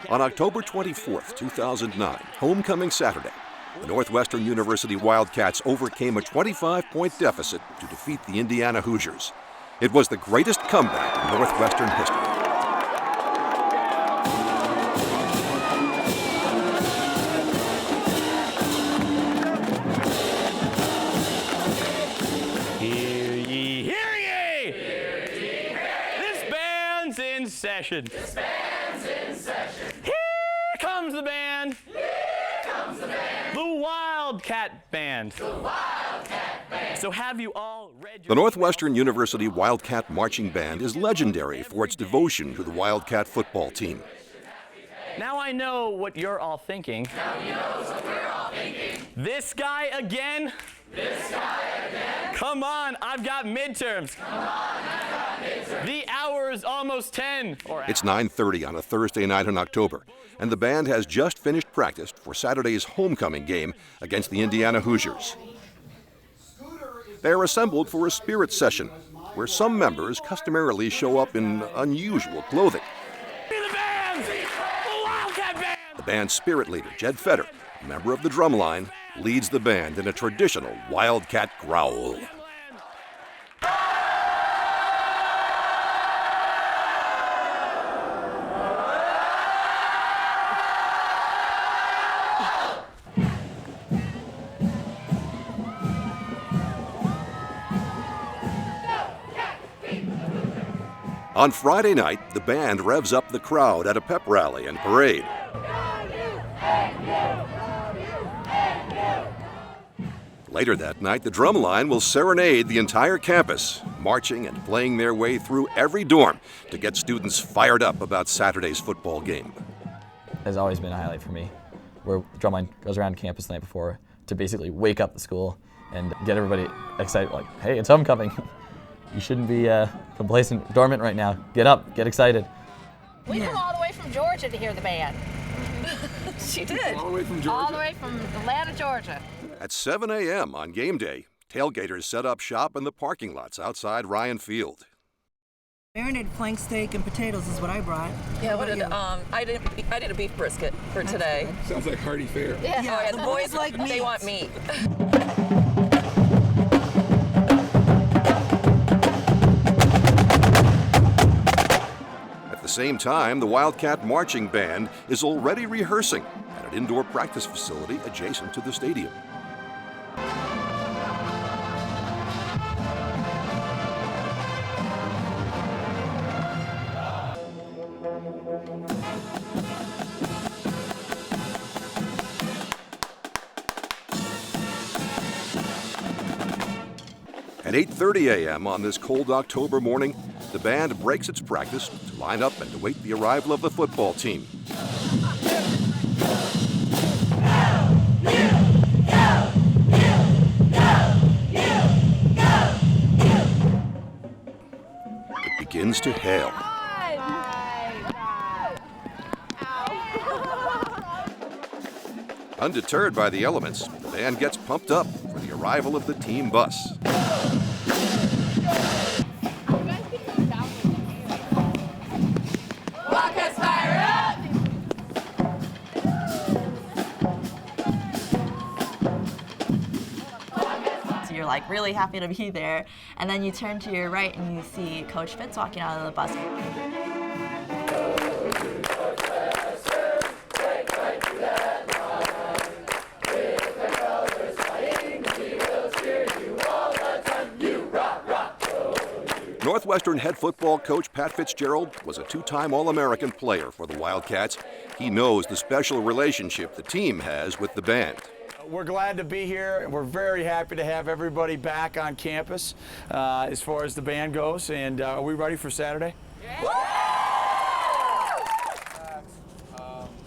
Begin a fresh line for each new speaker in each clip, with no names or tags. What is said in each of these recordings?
On October 24, 2009, homecoming Saturday, the Northwestern University Wildcats overcame a 25-point deficit to defeat the Indiana Hoosiers. It was the greatest comeback in Northwestern history.
In session. This band's in session. Here comes the band. Here comes the band. The Wildcat Band. The Wildcat Band. So have you all read your...
The Northwestern University Wildcat Marching Band is legendary for its devotion to the Wildcat football team.
Now I know what you're all thinking. Now he knows what we're all thinking. This guy again? This guy again? Come on, I've got midterms. Come on, I've got midterms. The hour is almost 10.
It's 9:30 on a Thursday night in October, and the band has just finished practice for Saturday's homecoming game against the Indiana Hoosiers. They are assembled for a spirit session, where some members customarily show up in unusual clothing.
The band! The Wildcat Band!
The band's spirit leader, Jed Fetter, a member of the DRUMLINE, leads the band in a traditional Wildcat growl. On Friday night, the band revs up the crowd at a pep rally and parade. Later that night, the DRUMLINE will serenade the entire campus, marching and playing their way through every dorm to get students fired up about Saturday's football game.
Has always been a highlight for me, where DRUMLINE goes around campus the night before to basically wake up the school and get everybody excited, like, hey, it's homecoming. You shouldn't be complacent, dormant right now. Get up, get excited.
We come all the way from Georgia to hear the band.
She did.
All the way from Georgia?
All the way from Atlanta, Georgia.
At 7 a.m. on game day, tailgaters set up shop in the parking lots outside Ryan Field.
Marinated flank steak and potatoes is what I brought.
Yeah, what did I did a beef brisket for today.
Sounds like hearty fare.
Yeah,
the
boys like meat.
They want meat.
At the same time, the Wildcat Marching Band is already rehearsing at an indoor practice facility adjacent to the stadium. At 8:30 a.m. on this cold October morning, the band breaks its practice to line up and await the arrival of the football team. It begins to hail. Undeterred by the elements, the band gets pumped up for the arrival of the team bus.
You're like really happy to be there, and then you turn to your right and you see Coach Fitz walking out of the bus. Northwestern head football coach Pat Fitzgerald was a two-time All-American player for the Wildcats. He knows the special relationship the team has with the band.
We're glad to be here, and we're very happy to have everybody back on campus as far as the band goes. And are we ready for Saturday?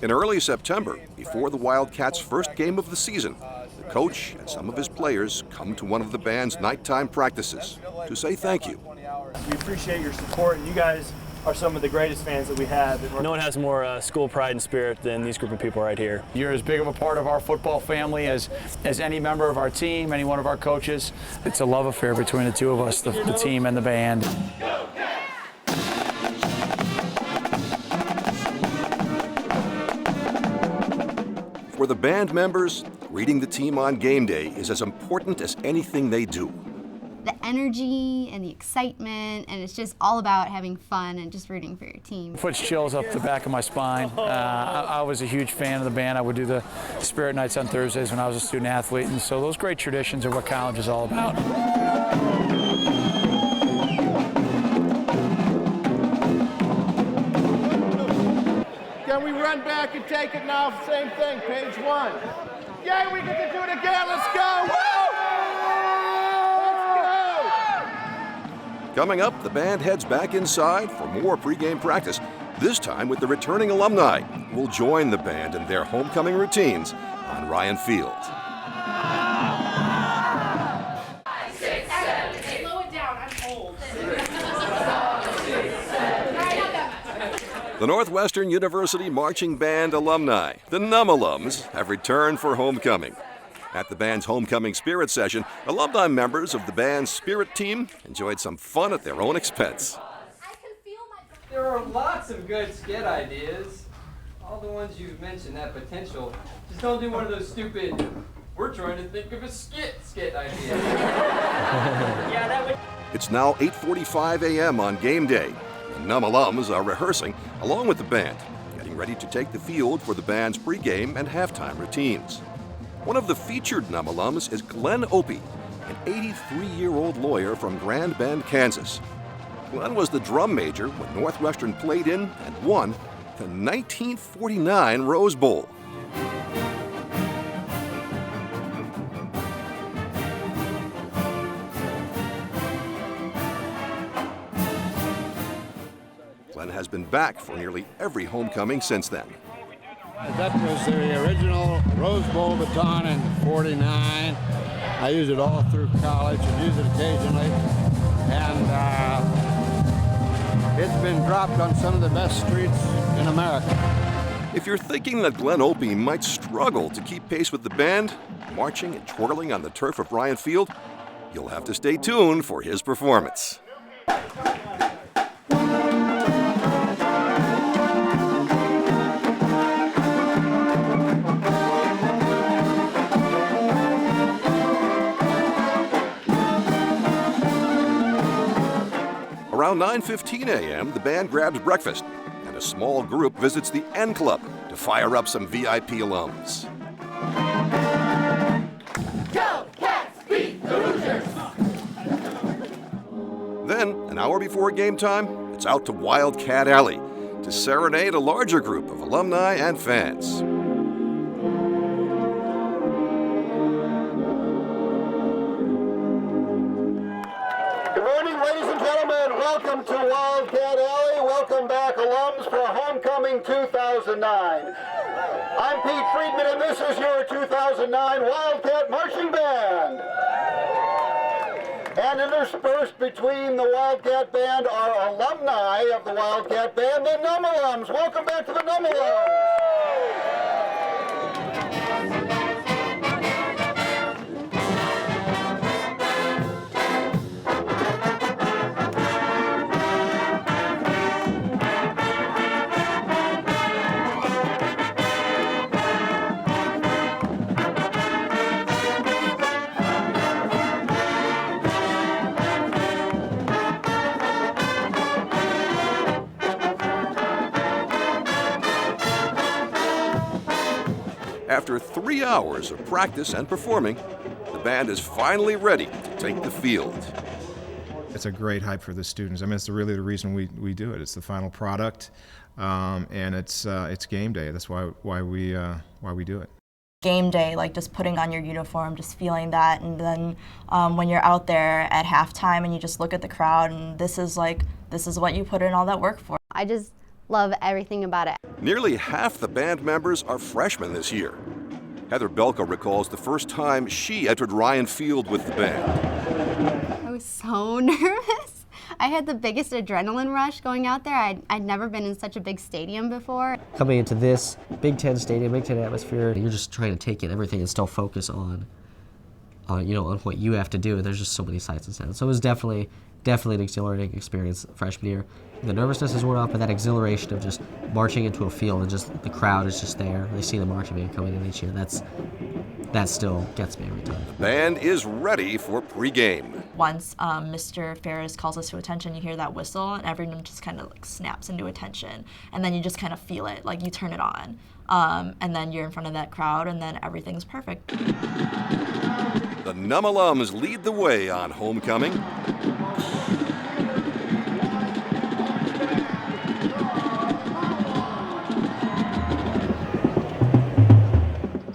In early September, before the Wildcats' first game of the season, the coach and some of his players come to one of the band's nighttime practices to say thank you.
We appreciate your support, and you guys are some of the greatest fans that we have.
No one has more school pride and spirit than these group of people right here.
You're as big of a part of our football family as any member of our team, any one of our coaches. It's a love affair between the two of us, the team and the band.
For the band members, greeting the team on game day is as important as anything they do.
The energy and the excitement, and it's just all about having fun and just rooting for your team.
Puts chills up the back of my spine. I was a huge fan of the band. I would do the spirit nights on Thursdays when I was a student athlete, and so those great traditions are what college is all about.
Can we run back and take it now? Same thing, page 1. Yay, we get to do it again. Let's go! Woo!
Coming up, the band heads back inside for more pregame practice, this time with the returning alumni who will join the band in their homecoming routines on Ryan Field.
5, 6, 7, 8. Slow it down, I'm old.
The Northwestern University Marching Band alumni, the alums, have returned for homecoming. At the band's homecoming spirit session, alumni members of the band's spirit team enjoyed some fun at their own expense.
There are lots of good skit ideas. All the ones you've mentioned have potential. Just don't do one of those stupid, we're trying to think of a skit idea. Yeah, that would...
It's now 8:45 a.m. on game day. The alums are rehearsing along with the band, getting ready to take the field for the band's pregame and halftime routines. One of the featured alums is Glenn Opie, an 83-year-old lawyer from Grand Bend, Kansas. Glenn was the drum major when Northwestern played in and won the 1949 Rose Bowl. Glenn has been back for nearly every homecoming since then.
That was the original Rose Bowl baton in '49. I use it all through college and use it occasionally. And it's been dropped on some of the best streets in America.
If you're thinking that Glenn Opie might struggle to keep pace with the band, marching and twirling on the turf of Ryan Field, you'll have to stay tuned for his performance. Around 9:15 a.m., the band grabs breakfast, and a small group visits the N Club to fire up some VIP alums.
Go, Cats, beat the Hoosiers!
Then, an hour before game time, it's out to Wildcat Alley to serenade a larger group of alumni and fans.
Welcome to Wildcat Alley. Welcome back, alums, for Homecoming 2009. I'm Pete Friedman, and this is your 2009 Wildcat Marching Band. And interspersed between the Wildcat Band are alumni of the Wildcat Band, the alums. Welcome back to the alums.
After 3 hours of practice and performing, the band is finally ready to take the field.
It's a great hype for the students. I mean, it's really the reason we do it. It's the final product, and it's game day. That's why we do it.
Game day, like just putting on your uniform, just feeling that, and then when you're out there at halftime and you just look at the crowd, and this is what you put in all that work for.
I just love everything about it.
Nearly half the band members are freshmen this year. Heather Belka recalls the first time she entered Ryan Field with the band.
I was so nervous. I had the biggest adrenaline rush going out there. I'd never been in such a big stadium before.
Coming into this Big Ten stadium, Big Ten atmosphere, you're just trying to take in everything and still focus on what you have to do. There's just so many sights and sounds. So it was definitely definitely an exhilarating experience freshman year. The nervousness is worn off, but that exhilaration of just marching into a field and just the crowd is just there. They see the marching band coming in each year. That still gets me every time.
The band is ready for pregame.
Once Mr. Ferris calls us to attention, you hear that whistle, and everyone just kind of like snaps into attention. And then you just kind of feel it, like you turn it on. And then you're in front of that crowd, and then everything's perfect.
The Num alums lead the way on homecoming.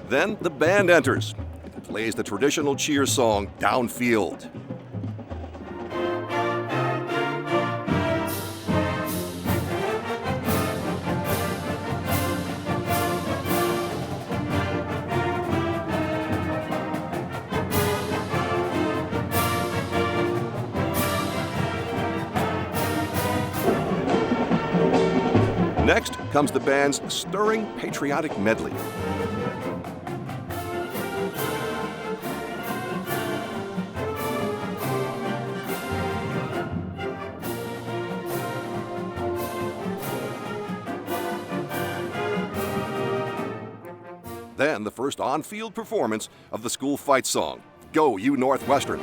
Then the band enters and plays the traditional cheer song, Downfield. Next comes the band's stirring patriotic medley. Then the first on-field performance of the school fight song, Go You Northwestern.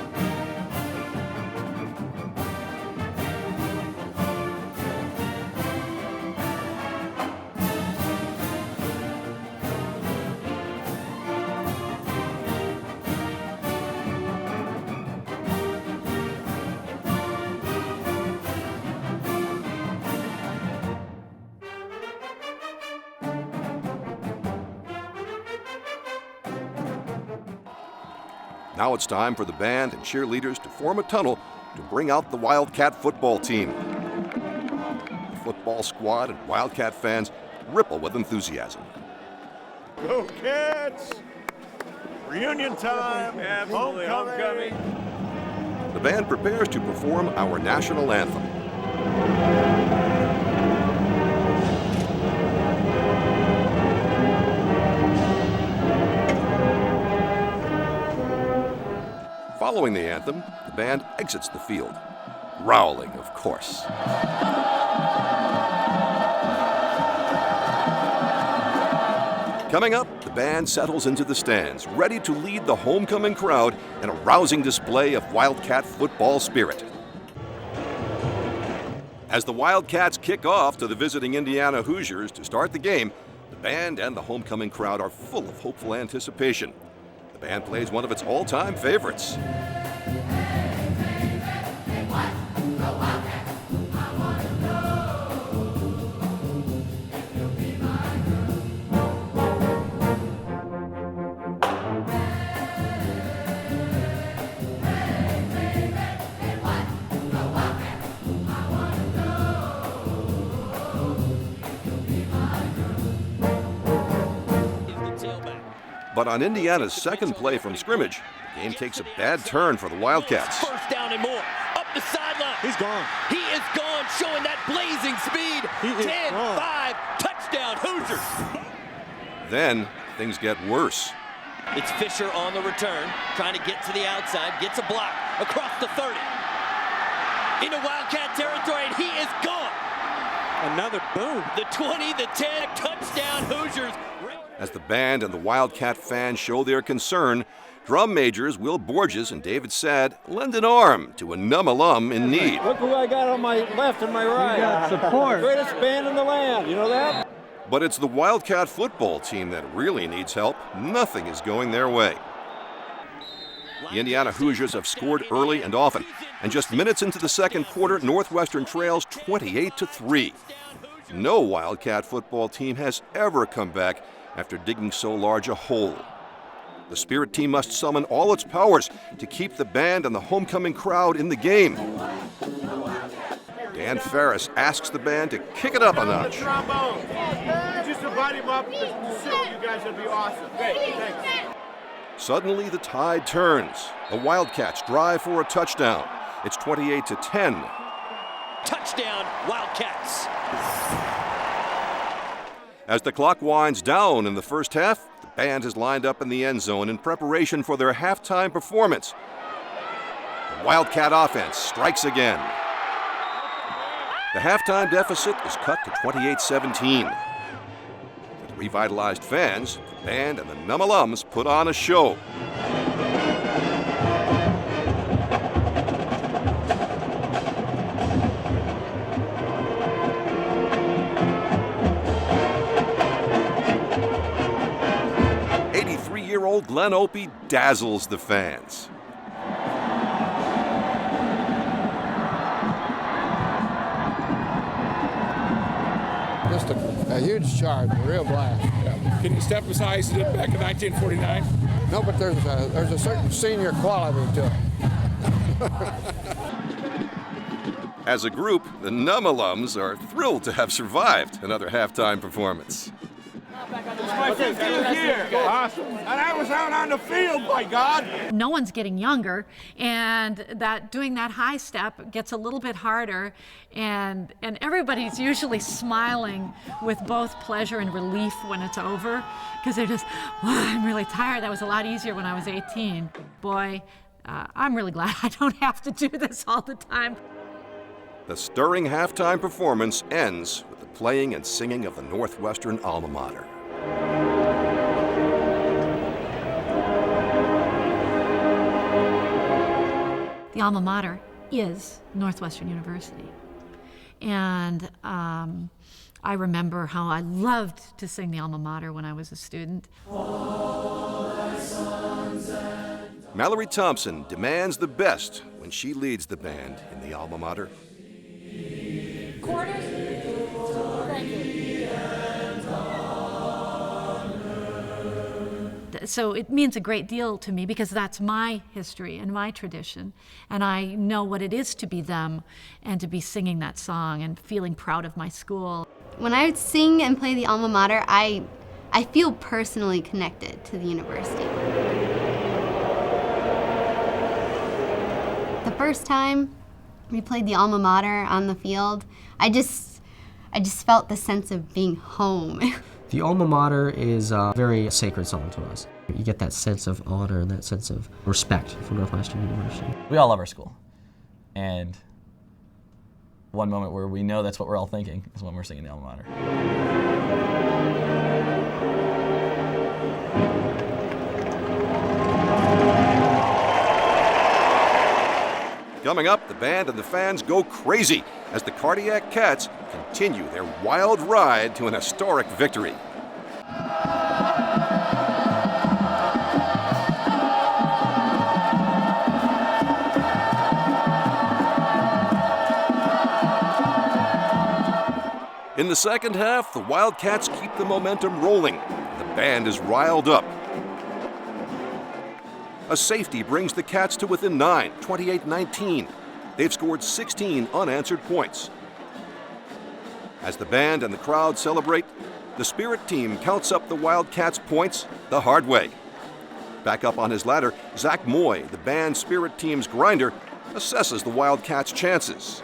Now it's time for the band and cheerleaders to form a tunnel to bring out the Wildcat football team. The football squad and Wildcat fans ripple with enthusiasm.
Go Cats! Reunion time!
Absolutely, homecoming.
The band prepares to perform our national anthem. Following the anthem, the band exits the field, growling, of course. Coming up, the band settles into the stands, ready to lead the homecoming crowd in a rousing display of Wildcat football spirit. As the Wildcats kick off to the visiting Indiana Hoosiers to start the game, the band and the homecoming crowd are full of hopeful anticipation. The band plays one of its all-time favorites. But on Indiana's second play from scrimmage, the game takes a bad turn for the Wildcats.
First down and more. Up the sideline.
He's gone.
He is gone, showing that blazing speed. 10-5, touchdown Hoosiers.
Then things get worse.
It's Fisher on the return, trying to get to the outside, gets a block across the 30. Into Wildcat territory, and he is gone.
Another boom.
The 20, the 10, touchdown Hoosiers.
As the band and the Wildcat fans show their concern, drum majors Will Borges and David Sadd lend an arm to a Num alum in need.
Look who I got on my left and my right.
You got support.
Greatest band in the land, you know that?
But it's the Wildcat football team that really needs help. Nothing is going their way. The Indiana Hoosiers have scored early and often, and just minutes into the second quarter, Northwestern trails 28-3. No Wildcat football team has ever come back after digging so large a hole. The Spirit team must summon all its powers to keep the band and the homecoming crowd in the game. Dan Ferris asks the band to kick it up a notch.
Just invite him up to show you guys, it'll be awesome. Great, thanks.
Suddenly the tide turns. The Wildcats drive for a touchdown. It's 28-10.
Touchdown Wildcats.
As the clock winds down in the first half, the band is lined up in the end zone in preparation for their halftime performance. The Wildcat offense strikes again. The halftime deficit is cut to 28-17. With revitalized fans, the band and the NUM alums put on a show. Old Glenn Opie dazzles the fans.
Just a huge charge, a real blast.
Yeah. Can you step as high as you did back in 1949?
No, but there's a certain senior quality to it.
As a group, the NUM alums are thrilled to have survived another halftime performance.
It's my 15th year. Awesome. And I was out on the field, by God.
No one's getting younger, and that doing that high step gets a little bit harder, and everybody's usually smiling with both pleasure and relief when it's over, because they're just, I'm really tired. That was a lot easier when I was 18. Boy, I'm really glad I don't have to do this all the time.
The stirring halftime performance ends with the playing and singing of the Northwestern alma mater.
The alma mater is Northwestern University. And I remember how I loved to sing the alma mater when I was a student.
Mallory Thompson demands the best when she leads the band in the alma mater.
Quarters? Thank you.
So it means a great deal to me because that's my history and my tradition, and I know what it is to be them and to be singing that song and feeling proud of my school.
When I sing and play the alma mater, I feel personally connected to the university. The first time we played the alma mater on the field, I just felt the sense of being home.
The alma mater is a very sacred song to us. You get that sense of honor and that sense of respect for Northwestern University.
We all love our school. And one moment where we know that's what we're all thinking is when we're singing the alma mater.
Coming up, the band and the fans go crazy as the Cardiac Cats continue their wild ride to an historic victory. In the second half, the Wildcats keep the momentum rolling. The band is riled up. A safety brings the Cats to within 9, 28-19. They've scored 16 unanswered points. As the band and the crowd celebrate, the Spirit team counts up the Wildcats' points the hard way. Back up on his ladder, Zach Moy, the band Spirit team's grinder, assesses the Wildcats' chances.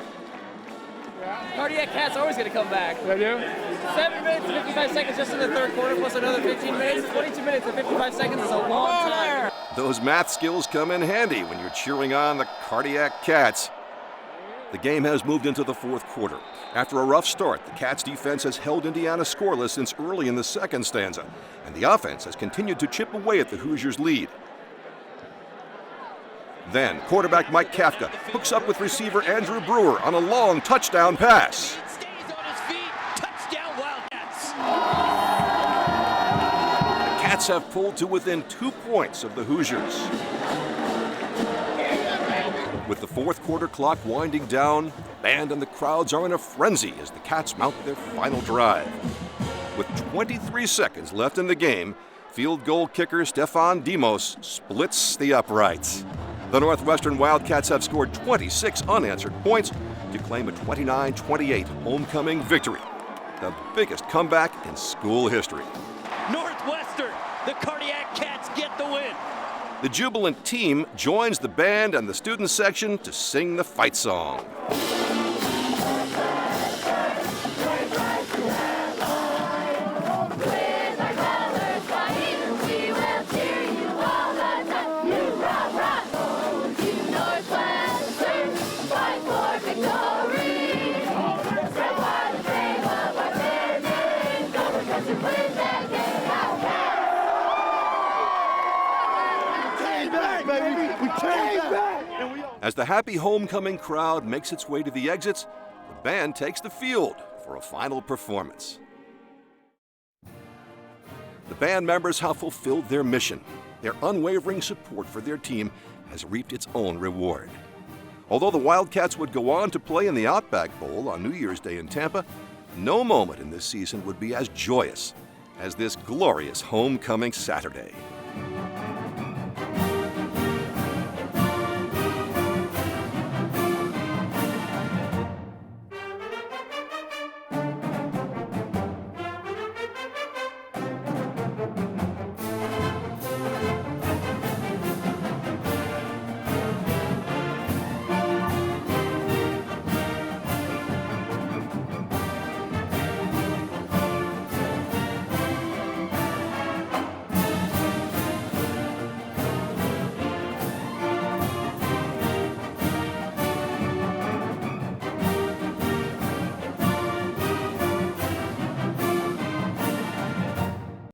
Cardiac Cats always going to come back.
They do?
7 minutes and 55 seconds just in the third quarter, plus another 15 minutes. 22 minutes and 55 seconds is a long time.
Those math skills come in handy when you're cheering on the Cardiac Cats. The game has moved into the fourth quarter. After a rough start, the Cats' defense has held Indiana scoreless since early in the second stanza, and the offense has continued to chip away at the Hoosiers' lead. Then, quarterback Mike Kafka hooks up with receiver Andrew Brewer on a long touchdown pass.
Stays on his feet. Touchdown Wildcats.
The Cats have pulled to within 2 points of the Hoosiers. With the fourth quarter clock winding down, the band and the crowds are in a frenzy as the Cats mount their final drive. With 23 seconds left in the game, field goal kicker Stefan Demos splits the uprights. The Northwestern Wildcats have scored 26 unanswered points to claim a 29-28 homecoming victory, the biggest comeback in school history.
Northwestern, the Cardiac Cats get the win.
The jubilant team joins the band and the student section to sing the fight song.
We will cheer you all the time. You rock, rock, oh, to Northwest.
As the happy homecoming crowd makes its way to the exits, the band takes the field for a final performance. The band members have fulfilled their mission. Their unwavering support for their team has reaped its own reward. Although the Wildcats would go on to play in the Outback Bowl on New Year's Day in Tampa, no moment in this season would be as joyous as this glorious homecoming Saturday.